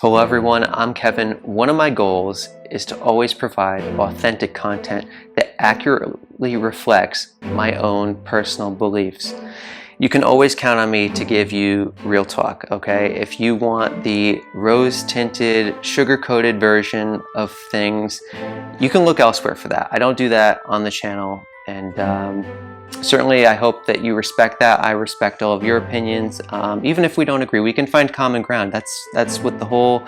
Hello everyone, I'm Kevin. One of my goals is to always provide authentic content that accurately reflects my own personal beliefs. You can always count on me to give you real talk, okay? If you want the rose-tinted, sugar-coated version of things, you can look elsewhere for that. I don't do that on the channel, and certainly I hope that you respect that. I respect all of your opinions. Even if we don't agree, we can find common ground. That's what the whole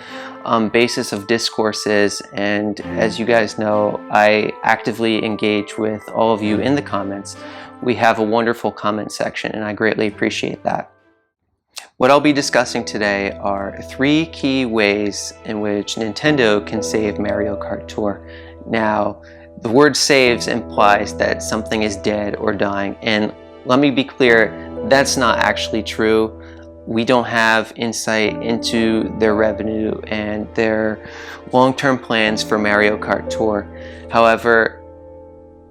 basis of discourse is. And as you guys know, I actively engage with all of you in the comments. We have a wonderful comment section, and I greatly appreciate that. What I'll be discussing today are 3 key ways in which Nintendo can save Mario Kart Tour. Now, the word saves implies that something is dead or dying, and let me be clear, that's not actually true. We don't have insight into their revenue and their long-term plans for Mario Kart Tour. However,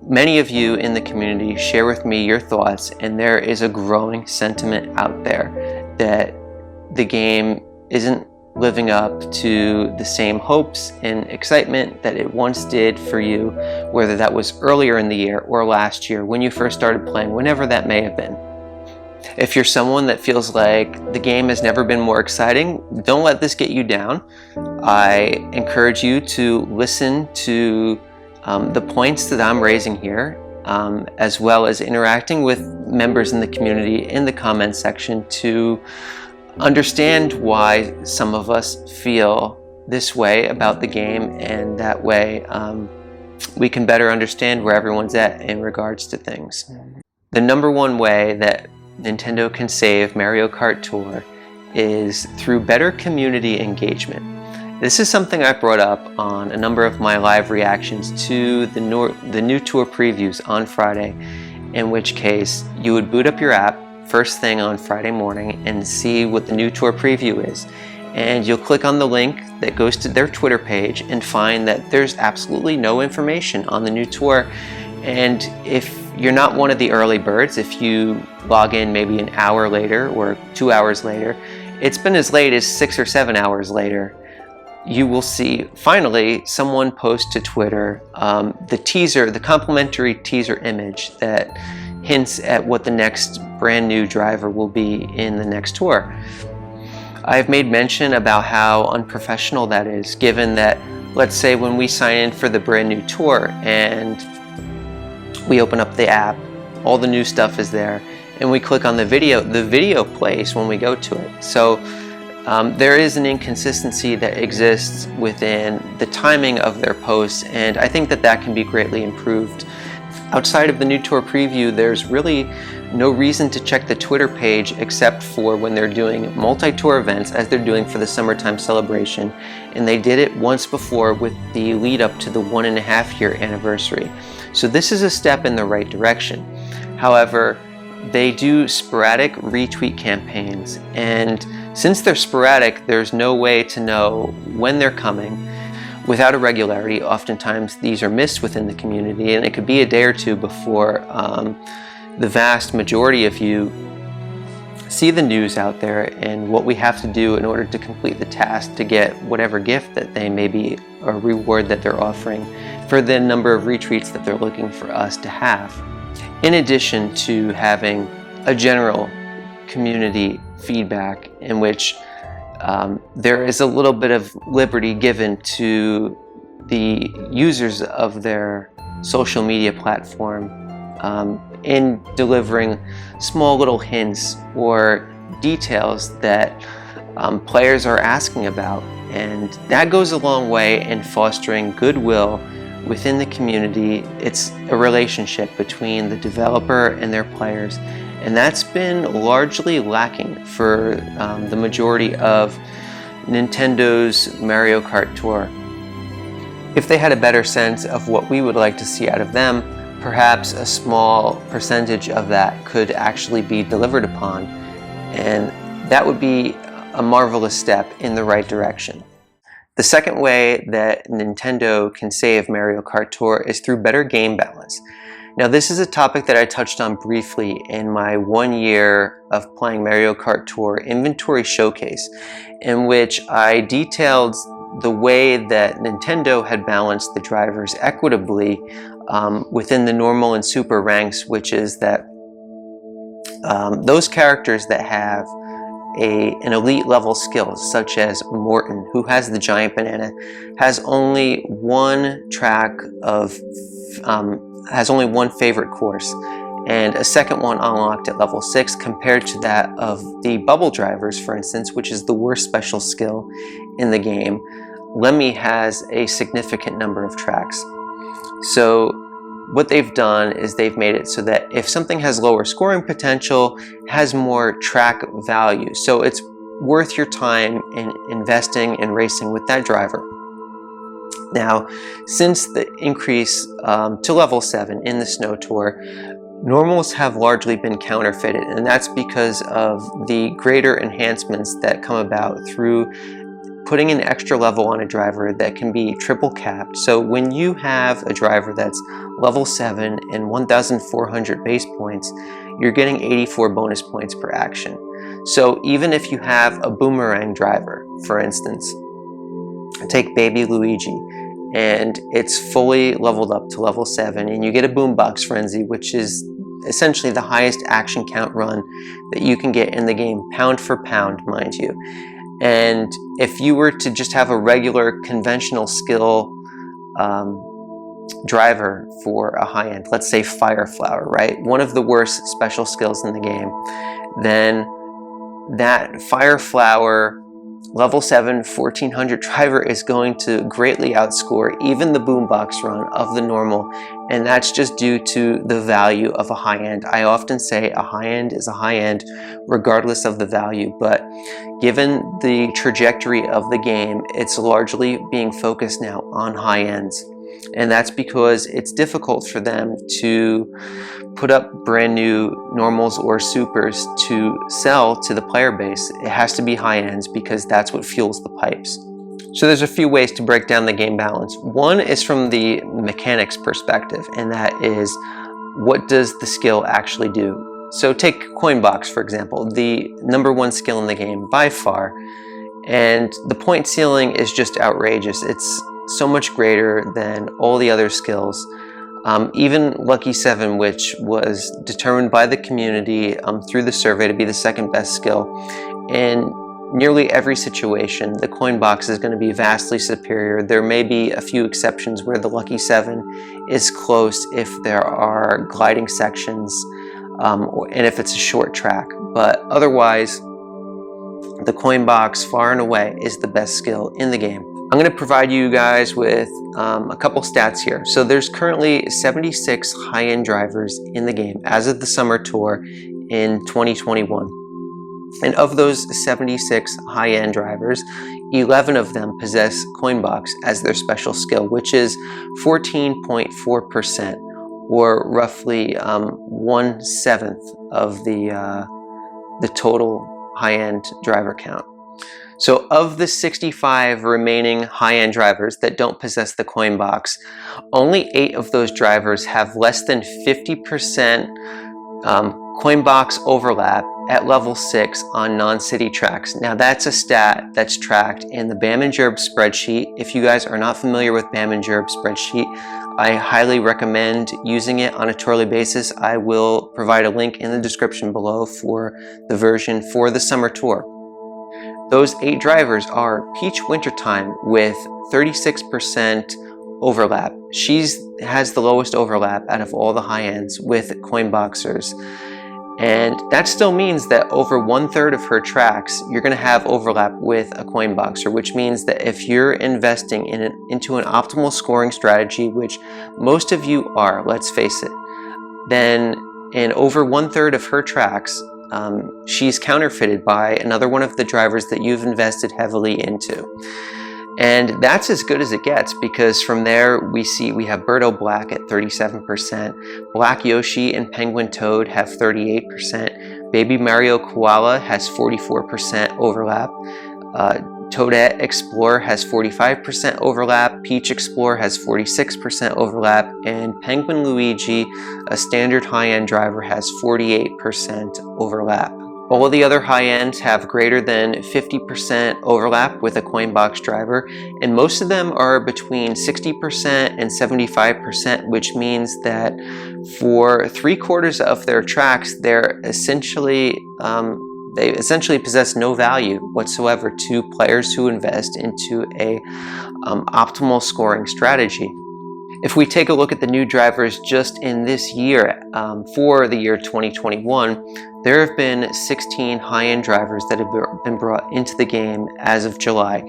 many of you in the community share with me your thoughts, and there is a growing sentiment out there that the game isn't living up to the same hopes and excitement that it once did for you, whether that was earlier in the year or last year when you first started playing, whenever that may have been. If you're someone that feels like the game has never been more exciting, don't let this get you down. I encourage you to listen to the points that I'm raising here, as well as interacting with members in the community in the comments section to understand why some of us feel this way about the game, and that way we can better understand where everyone's at in regards to things. The number one way that Nintendo can save Mario Kart Tour is through better community engagement. This is something I brought up on a number of my live reactions to the new tour previews on Friday, in which case you would boot up your app first thing on Friday morning and see what the new tour preview is. And you'll click on the link that goes to their Twitter page and find that there's absolutely no information on the new tour. And if you're not one of the early birds, if you log in maybe an hour later or 2 hours later, it's been as late as 6 or 7 hours later, you will see finally someone post to Twitter the complimentary teaser image that hints at what the next brand new driver will be in the next tour. I've made mention about how unprofessional that is, given that, let's say when we sign in for the brand new tour and we open up the app, all the new stuff is there, and we click on the video plays when we go to it. So there is an inconsistency that exists within the timing of their posts, and I think that that can be greatly improved. Outside of the new tour preview, there's really no reason to check the Twitter page except for when they're doing multi-tour events, as they're doing for the summertime celebration, and they did it once before with the lead up to the 1.5-year anniversary. So this is a step in the right direction. However, they do sporadic retweet campaigns, and since they're sporadic, there's no way to know when they're coming. Without a regularity, oftentimes these are missed within the community, and it could be a day or two before the vast majority of you see the news out there and what we have to do in order to complete the task to get whatever gift that they may be, or reward that they're offering for the number of retweets that they're looking for us to have. In addition to having a general community feedback in which there is a little bit of liberty given to the users of their social media platform in delivering small little hints or details that players are asking about. And that goes a long way in fostering goodwill within the community. It's a relationship between the developer and their players, and that's been largely lacking for the majority of Nintendo's Mario Kart Tour. If they had a better sense of what we would like to see out of them, perhaps a small percentage of that could actually be delivered upon, and that would be a marvelous step in the right direction. The second way that Nintendo can save Mario Kart Tour is through better game balance. Now, this is a topic that I touched on briefly in my 1 year of playing Mario Kart Tour inventory showcase, in which I detailed the way that Nintendo had balanced the drivers equitably within the normal and super ranks, which is that those characters that have an elite level skill, such as Morton, who has the giant banana, has only one favorite course, and a second one unlocked at level 6, compared to that of the bubble drivers, for instance, which is the worst special skill in the game. Lemmy has a significant number of tracks. So what they've done is they've made it so that if something has lower scoring potential, has more track value. So it's worth your time in investing and racing with that driver. Now, since the increase to level 7 in the Snow Tour, normals have largely been counterfeited, and that's because of the greater enhancements that come about through putting an extra level on a driver that can be triple capped. So when you have a driver that's level 7 and 1,400 base points, you're getting 84 bonus points per action. So even if you have a boomerang driver, for instance, take Baby Luigi, and it's fully leveled up to level 7, and you get a Boombox Frenzy, which is essentially the highest action count run that you can get in the game, pound for pound, mind you. And if you were to just have a regular conventional skill driver for a high-end, let's say Fire Flower, right? One of the worst special skills in the game, then that Fire Flower level 7 1400 driver is going to greatly outscore even the boombox run of the normal, and that's just due to the value of a high-end. I often say a high-end is a high-end regardless of the value, but given the trajectory of the game, it's largely being focused now on high-ends, and that's because it's difficult for them to put up brand new normals or supers to sell to the player base. It has to be high ends because that's what fuels the pipes. So there's a few ways to break down the game balance. One is from the mechanics perspective, and that is, what does the skill actually do? So take Coinbox, for example, the #1 skill in the game by far, and the point ceiling is just outrageous. It's so much greater than all the other skills. Even Lucky 7, which was determined by the community through the survey to be the second best skill, in nearly every situation, the coin box is going to be vastly superior. There may be a few exceptions where the Lucky 7 is close if there are gliding sections and if it's a short track, but otherwise, the coin box far and away is the best skill in the game. I'm going to provide you guys with a couple stats here. So there's currently 76 high-end drivers in the game as of the Summer Tour in 2021. And of those 76 high-end drivers, 11 of them possess Coinbox as their special skill, which is 14.4%, or roughly 1/7 of the total high-end driver count. So of the 65 remaining high-end drivers that don't possess the coin box, only 8 of those drivers have less than 50% coin box overlap at level 6 on non-city tracks. Now that's a stat that's tracked in the Bam and Jerb spreadsheet. If you guys are not familiar with Bam and Jerb spreadsheet, I highly recommend using it on a tourly basis. I will provide a link in the description below for the version for the Summer Tour. Those 8 drivers are Peach Wintertime with 36% overlap. She has the lowest overlap out of all the high ends with coin boxers. And that still means that over 1/3 of her tracks, you're going to have overlap with a coin boxer, which means that if you're investing into an optimal scoring strategy, which most of you are, let's face it, then in over 1/3 of her tracks, she's counterfeited by another one of the drivers that you've invested heavily into. And that's as good as it gets, because from there we have Birdo Black at 37%, Black Yoshi and Penguin Toad have 38%, Baby Mario Koala has 44% overlap, Toadette Explorer has 45% overlap, Peach Explorer has 46% overlap, and Penguin Luigi, a standard high-end driver, has 48% overlap. All of the other high-ends have greater than 50% overlap with a Coinbox driver, and most of them are between 60% and 75%, which means that for 3/4 of their tracks, they essentially possess no value whatsoever to players who invest into a optimal scoring strategy. If we take a look at the new drivers just in this year, for the year 2021, there have been 16 high-end drivers that have been brought into the game as of July,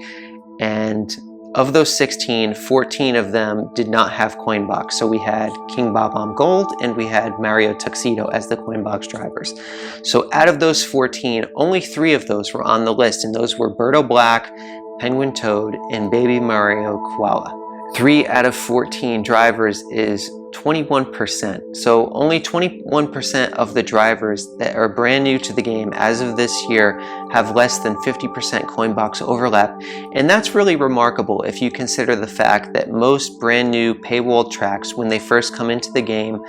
and of those 16, 14 of them did not have Coinbox. So we had King Bob-omb Gold and we had Mario Tuxedo as the Coinbox drivers. So out of those 14, only 3 of those were on the list, and those were Birdo Black, Penguin Toad, and Baby Mario Koala. 3 out of 14 drivers is 21%. So only 21% of the drivers that are brand new to the game as of this year have less than 50% Coinbox overlap. And that's really remarkable if you consider the fact that most brand new paywall tracks, when they first come into the game,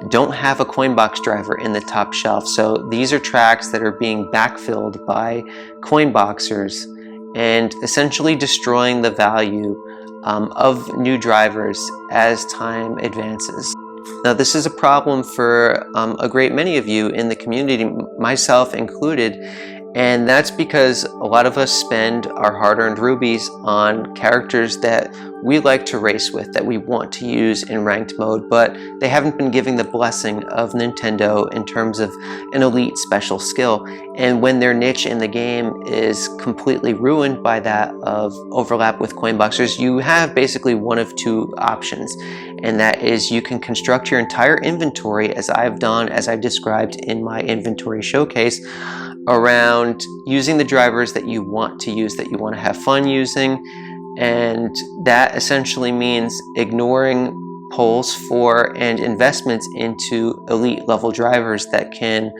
don't have a Coinbox driver in the top shelf. So these are tracks that are being backfilled by Coinboxers and essentially destroying the value of new drivers as time advances. Now, this is a problem for a great many of you in the community, myself included, and that's because a lot of us spend our hard-earned rubies on characters that we like to race with, that we want to use in ranked mode, but they haven't been giving the blessing of Nintendo in terms of an elite special skill. And when their niche in the game is completely ruined by that of overlap with Coinboxers, you have basically one of 2 options, and that is you can construct your entire inventory, as I've done, as I've described in my inventory showcase, around using the drivers that you want to use, that you want to have fun using, and that essentially means ignoring polls for and investments into elite level drivers that can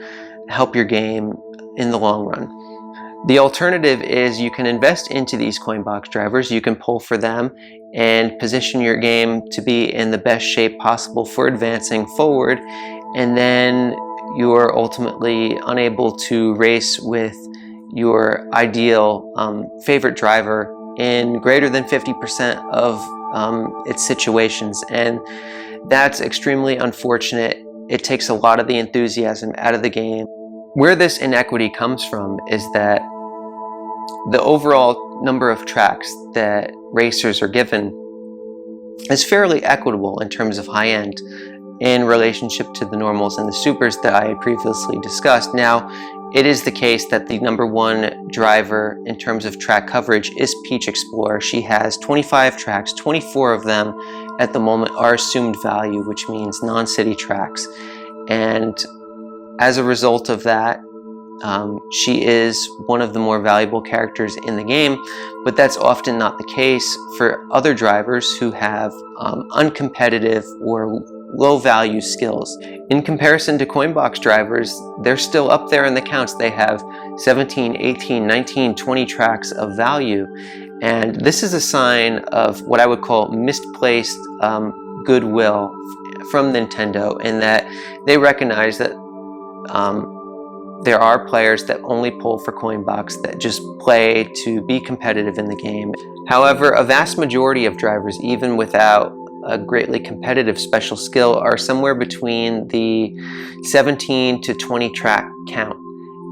help your game in the long run. The alternative is you can invest into these Coinbox drivers, you can pull for them and position your game to be in the best shape possible for advancing forward, and then you're ultimately unable to race with your ideal favorite driver in greater than 50% of its situations, and that's extremely unfortunate. It takes a lot of the enthusiasm out of the game. Where this inequity comes from is that the overall number of tracks that racers are given is fairly equitable in terms of high-end in relationship to the normals and the supers that I had previously discussed. Now, it is the case that the number 1 driver in terms of track coverage is Peach Explorer. She has 25 tracks, 24 of them at the moment are assumed value, which means non-city tracks. And as a result of that, she is one of the more valuable characters in the game, but that's often not the case for other drivers who have uncompetitive or low value skills. In comparison to Coinbox drivers, they're still up there in the counts. They have 17, 18, 19, 20 tracks of value, and this is a sign of what I would call misplaced goodwill from Nintendo, in that they recognize that there are players that only pull for Coinbox, that just play to be competitive in the game. However, a vast majority of drivers, even without a greatly competitive special skill, are somewhere between the 17 to 20 track count.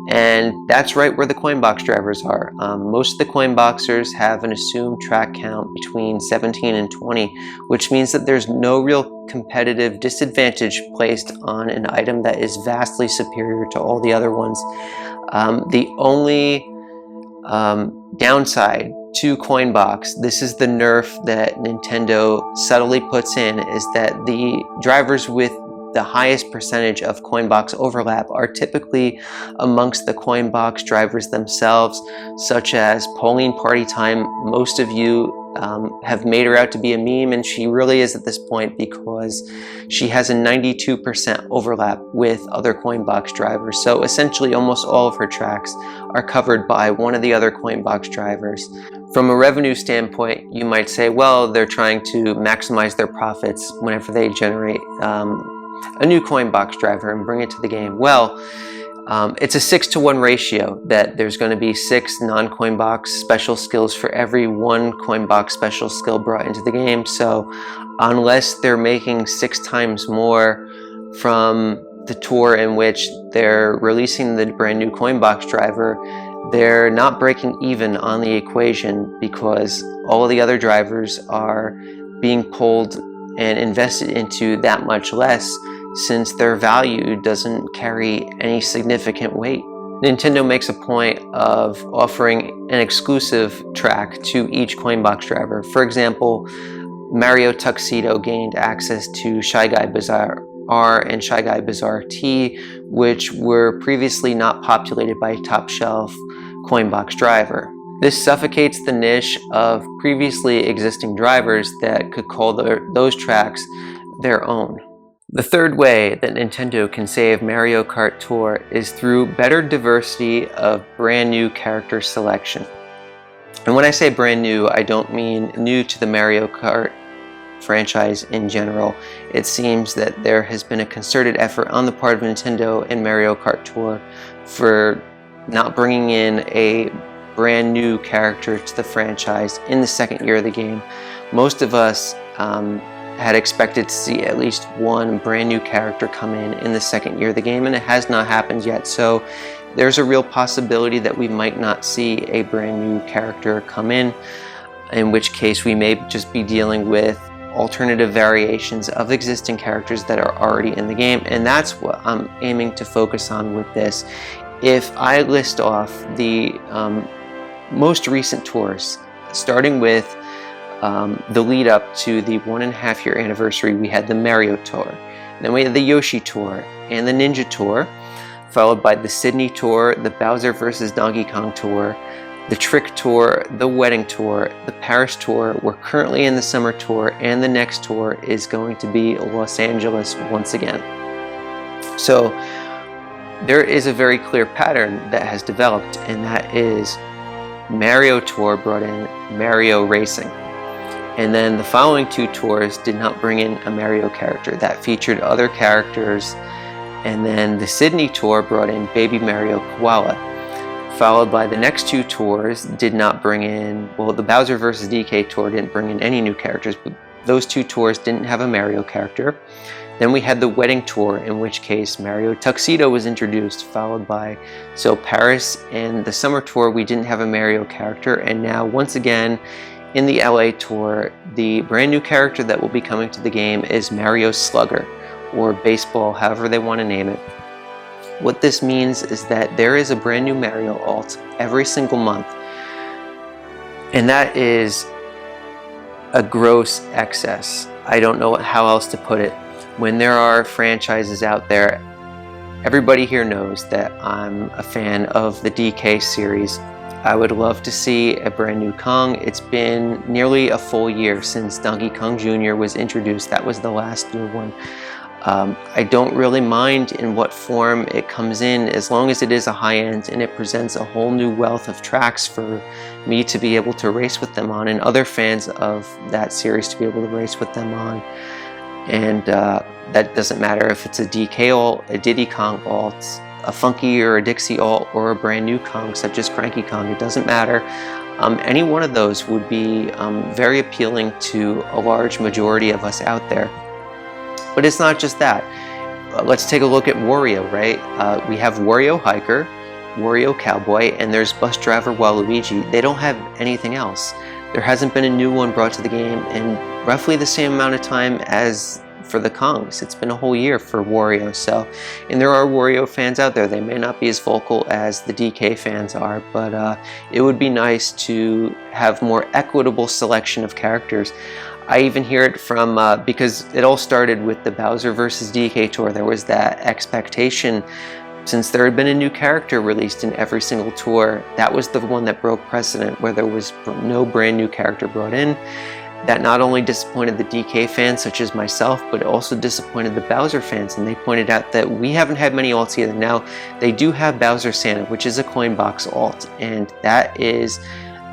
And that's right where the Coinbox drivers are. Most of the Coinboxers have an assumed track count between 17 and 20, which means that there's no real competitive disadvantage placed on an item that is vastly superior to all the other ones. The only downside to Coinbox, this is the nerf that Nintendo subtly puts in, is that the drivers with the highest percentage of Coinbox overlap are typically amongst the Coinbox drivers themselves, such as Polling Party Time. Most of you have made her out to be a meme, and she really is at this point, because she has a 92% overlap with other Coinbox drivers. So essentially almost all of her tracks are covered by one of the other Coinbox drivers. From a revenue standpoint, you might say, well, they're trying to maximize their profits whenever they generate a new Coinbox driver and bring it to the game. Well, it's a 6-to-1 ratio, that there's going to be 6 non-Coinbox special skills for every 1 Coinbox special skill brought into the game. So unless they're making 6 times more from the tour in which they're releasing the brand new Coinbox driver, they're not breaking even on the equation, because all the other drivers are being pulled and invested into that much less, since their value doesn't carry any significant weight. Nintendo makes a point of offering an exclusive track to each Coinbox driver. For example, Mario Tuxedo gained access to Shy Guy Bazaar R and Shy Guy Bazaar T, which were previously not populated by top shelf Coinbox driver. This suffocates the niche of previously existing drivers that could call those tracks their own. The third way that Nintendo can save Mario Kart Tour is through better diversity of brand new character selection. And when I say brand new, I don't mean new to the Mario Kart franchise in general. It seems that there has been a concerted effort on the part of Nintendo and Mario Kart Tour for not bringing in a brand new character to the franchise in the second year of the game. Most of us had expected to see at least one brand new character come in the second year of the game, and it has not happened yet. So there's a real possibility that we might not see a brand new character come in which case we may just be dealing with alternative variations of existing characters that are already in the game, and that's what I'm aiming to focus on with this. If I list off the most recent tours, starting with the lead up to the 1.5 year anniversary, we had the Mario Tour, then we had the Yoshi Tour and the Ninja Tour, followed by the Sydney Tour, the Bowser vs. Donkey Kong Tour, the Trick Tour, the Wedding Tour, the Paris Tour. We're currently in the Summer Tour, and the next tour is going to be Los Angeles once again. So there is a very clear pattern that has developed, and that is Mario Tour brought in Mario Racing. And then the following 2 tours did not bring in a Mario character. That featured other characters. And then the Sydney Tour brought in Baby Mario Koala. Followed by the next 2 tours did not bring in, well, the Bowser vs. DK Tour didn't bring in any new characters, but those 2 tours didn't have a Mario character. Then we had the Wedding Tour, in which case Mario Tuxedo was introduced, followed by, so Paris and the Summer Tour, we didn't have a Mario character, and now once again in the LA Tour, the brand new character that will be coming to the game is Mario Slugger, or Baseball, however they want to name it. What this means is that there is a brand new Mario alt every single month, and that is a gross excess. I don't know how else to put it. When there are franchises out there, everybody here knows that I'm a fan of the DK series. I would love to see a brand new Kong. It's been nearly a full year since Donkey Kong Jr. was introduced. That was the last new one. I don't really mind in what form it comes in, as long as it is a high-end and it presents a whole new wealth of tracks for me to be able to race with them on, and other fans of that series to be able to race with them on. And that doesn't matter if it's a DK alt, a Diddy Kong alt, a Funky or a Dixie alt, or a brand new Kong such as Cranky Kong. It doesn't matter. Any one of those would be very appealing to a large majority of us out there. But it's not just that. Let's take a look at Wario, right? We have Wario Hiker, Wario Cowboy, and there's Bus Driver Waluigi. They don't have anything else. There hasn't been a new one brought to the game in roughly the same amount of time as for the Kongs. It's been a whole year for Wario. So, and there are Wario fans out there. They may not be as vocal as the DK fans are, but it would be nice to have more equitable selection of characters. I even hear it from, because it all started with the Bowser vs. DK tour. There was that expectation since there had been a new character released in every single tour, that was the one that broke precedent, where there was no brand new character brought in. That not only disappointed the DK fans such as myself, but it also disappointed the Bowser fans, and they pointed out that we haven't had many alts either. Now, they do have Bowser Santa, which is a coin box alt, and that is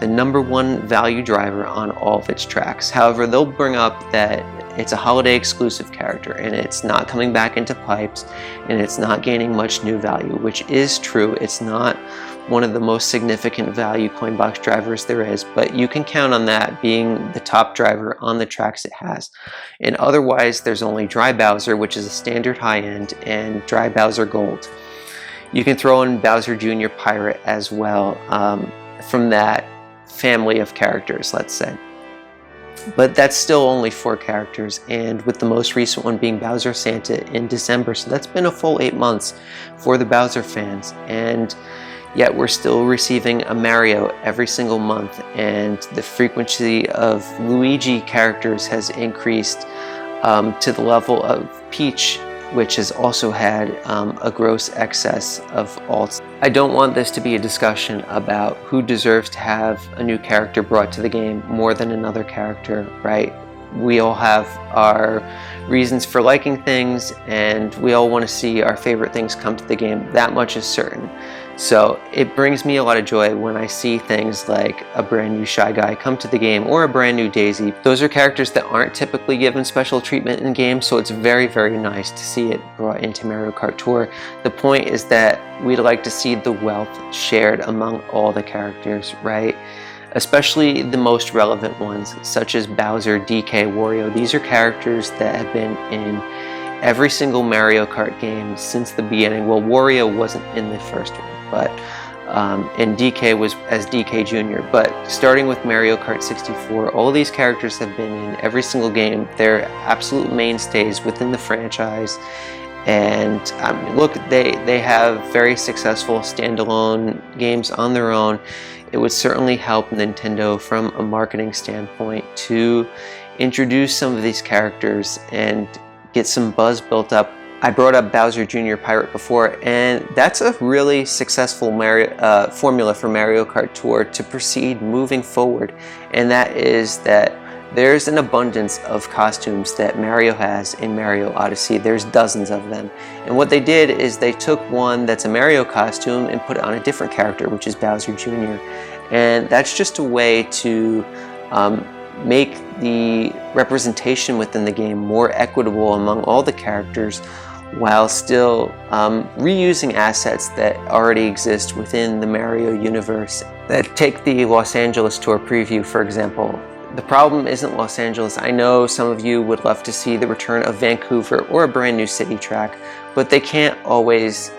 the #1 value driver on all of its tracks. However, they'll bring up that it's a holiday exclusive character, and it's not coming back into pipes, and it's not gaining much new value, which is true. It's not one of the most significant value coin box drivers there is, but you can count on that being the top driver on the tracks it has. And otherwise, there's only Dry Bowser, which is a standard high-end, and Dry Bowser Gold. You can throw in Bowser Jr. Pirate as well, from that family of characters, let's say. But that's still only 4 characters, and with the most recent one being Bowser Santa in December, so that's been a full 8 months for the Bowser fans, and yet we're still receiving a Mario every single month, and the frequency of Luigi characters has increased to the level of Peach, which has also had a gross excess of alts. I don't want this to be a discussion about who deserves to have a new character brought to the game more than another character, right? We all have our reasons for liking things, and we all want to see our favorite things come to the game. That much is certain. So it brings me a lot of joy when I see things like a brand new Shy Guy come to the game, or a brand new Daisy. Those are characters that aren't typically given special treatment in games, so it's very, very nice to see it brought into Mario Kart Tour. The point is that we'd like to see the wealth shared among all the characters, right? Especially the most relevant ones, such as Bowser, DK, Wario. These are characters that have been in every single Mario Kart game since the beginning. Well, Wario wasn't in the first one, but and DK was as DK Jr. But starting with Mario Kart 64, all these characters have been in every single game. They're absolute mainstays within the franchise. And look, they have very successful standalone games on their own. It would certainly help Nintendo from a marketing standpoint to introduce some of these characters and get some buzz built up. I brought up Bowser Jr. Pirate before, and that's a really successful formula for Mario Kart Tour to proceed moving forward, and that is that there's an abundance of costumes that Mario has in Mario Odyssey. There's dozens of them, and what they did is they took one that's a Mario costume and put it on a different character, which is Bowser Jr., and that's just a way to make the representation within the game more equitable among all the characters, while still reusing assets that already exist within the Mario universe. Take the Los Angeles Tour preview, for example. The problem isn't Los Angeles. I know some of you would love to see the return of Vancouver or a brand new city track, but they can't always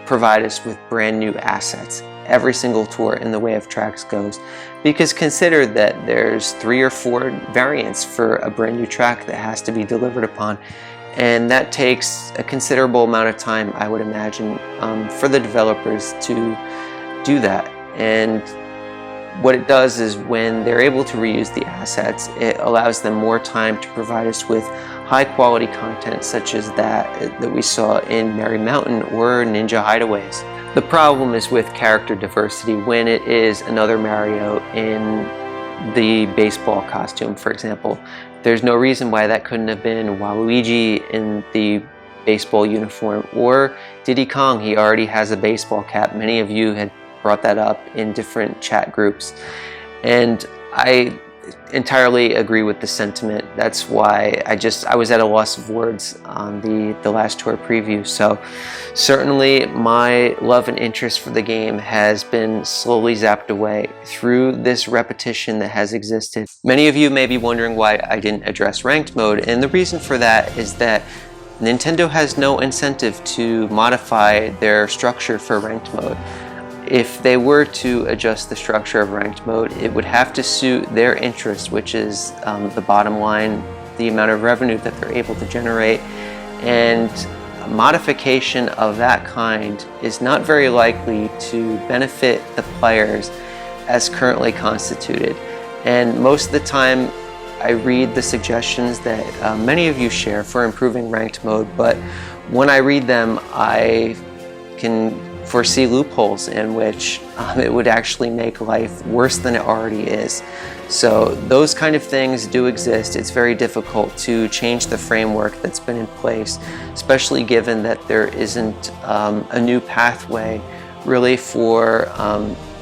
provide us with brand new assets every single tour in the way of tracks goes, because consider that there's 3 or 4 variants for a brand new track that has to be delivered upon, and that takes a considerable amount of time, I would imagine, for the developers to do that. And what it does is, when they're able to reuse the assets, it allows them more time to provide us with high quality content such as that we saw in Merry Mountain or Ninja Hideaways. The problem is with character diversity when it is another Mario in the baseball costume, for example. There's no reason why that couldn't have been Waluigi in the baseball uniform, or Diddy Kong. He already has a baseball cap. Many of you had brought that up in different chat groups, and I entirely agree with the sentiment. That's why I was at a loss of words on the last tour preview. So certainly my love and interest for the game has been slowly zapped away through this repetition that has existed. Many of you may be wondering why I didn't address ranked mode, and the reason for that is that Nintendo has no incentive to modify their structure for ranked mode. If they were to adjust the structure of ranked mode, it would have to suit their interest, which is the bottom line, the amount of revenue that they're able to generate, and a modification of that kind is not very likely to benefit the players as currently constituted. And most of the time I read the suggestions that many of you share for improving ranked mode, but when I read them, I can foresee loopholes in which it would actually make life worse than it already is. So those kind of things do exist. It's very difficult to change the framework that's been in place, especially given that there isn't a new pathway really for,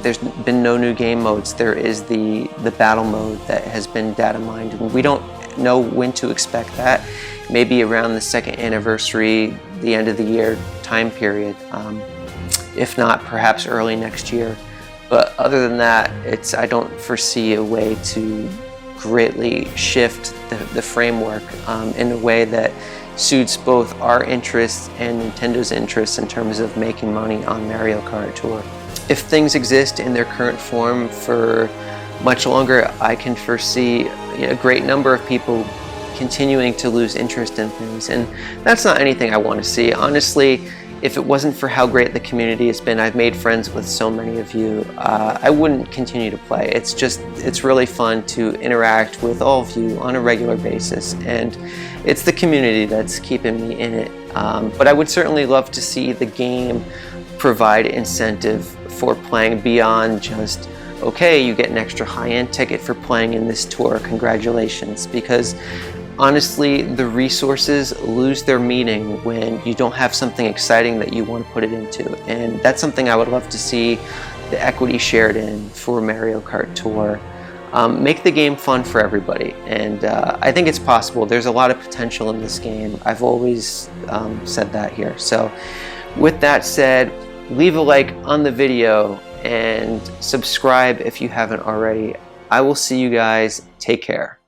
there's been no new game modes. There is the battle mode that has been data mined, and we don't know when to expect that. Maybe around the 2nd anniversary, the end of the year time period. If not, perhaps early next year. But other than that, I don't foresee a way to greatly shift the framework in a way that suits both our interests and Nintendo's interests in terms of making money on Mario Kart Tour. If things exist in their current form for much longer, I can foresee a great number of people continuing to lose interest in things, and that's not anything I want to see. Honestly, if it wasn't for how great the community has been, I've made friends with so many of you, I wouldn't continue to play. It's really fun to interact with all of you on a regular basis, and it's the community that's keeping me in it. But I would certainly love to see the game provide incentive for playing beyond just, okay, you get an extra high-end ticket for playing in this tour, congratulations, because honestly, the resources lose their meaning when you don't have something exciting that you want to put it into. And that's something I would love to see the equity shared in for Mario Kart Tour. Make the game fun for everybody. And I think it's possible. There's a lot of potential in this game. I've always said that here. So with that said, leave a like on the video and subscribe if you haven't already. I will see you guys. Take care.